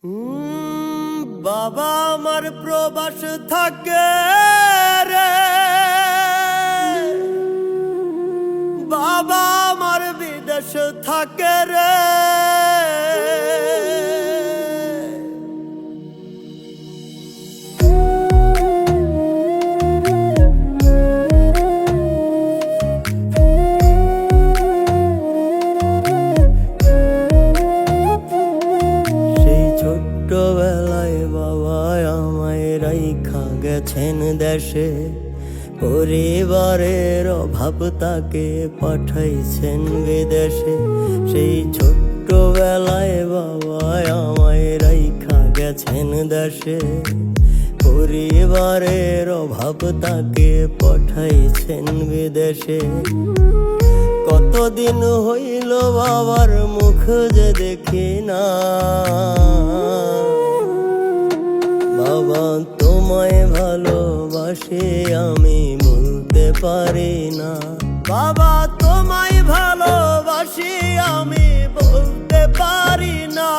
বাবা আমার প্রবাস থাকে রে, বাবা আমার বিদেশ থাকে রে। ছোট্টবেলায় বাবা আমায় রাইখা গেছেন দেশে, পরিবারের অভাব তাকে পাঠাইছেন বিদেশে। সেই ছোট্টবেলায় বাবা আমায় রাইখা গেছেন দেশে, পরিবারের অভাব তাকে পাঠাইছেন বিদেশে। কতদিন হইল বাবার মুখ যে দেখি না, বাবা তোমায় ভালোবাসি আমি বলতে পারি না, বাবা তোমায় ভালোবাসি আমি বলতে পারি না।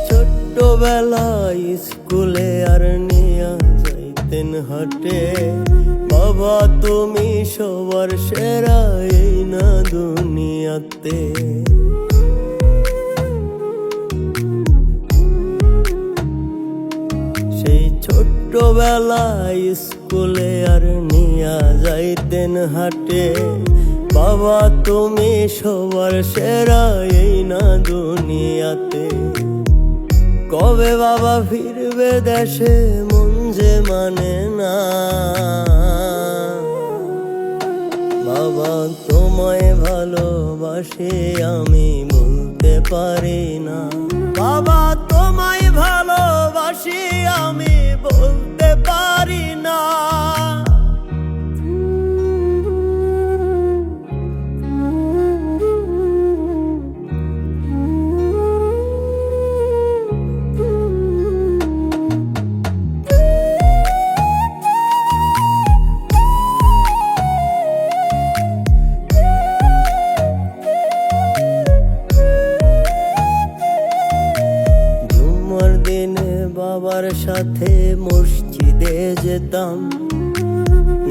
ছোটবেলায় স্কুলে আর নিয়া যাইতেন হাটে, বাবা তুমি সবার সেরা এই না দুনিয়াতে। সেই ছোট্টবেলায় স্কুলে আর নিয়া যাইতেন হাটে, বাবা তুমি সবার সেরা এই না দুনিয়াতে। কবে বাবা ফিরবে দেশে মন যে মানে না, বাবা তোমায় ভালোবাসি আমি বলতে পারি না, বাবা তোমায় ভালোবাসি আমি বলতে পারি না। বাবার সাথে মসজিদে যেতাম,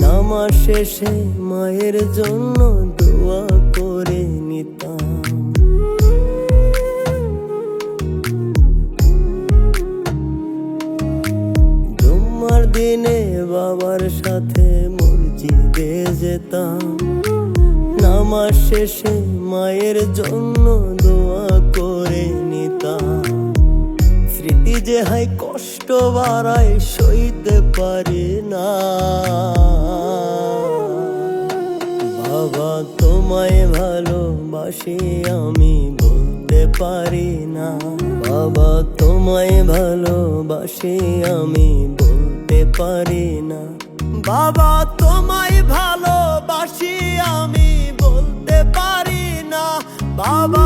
নামাজ শেষে মায়ের জন্য দোয়া করে নিতাম। জুম্মার দিনে বাবার সাথে মসজিদে যেতাম, নামাজ শেষে মায়ের জন্য দোয়া করে নিতাম। স্মৃতি যে হাই কষ্ট বাড়ায় সইতে পারি না, বাবা তোমায় ভালোবাসি আমি বলতে পারি না, বাবা তোমায় ভালোবাসি আমি বলতে পারি না, বাবা তোমায় ভালোবাসি আমি বলতে পারি না, বাবা।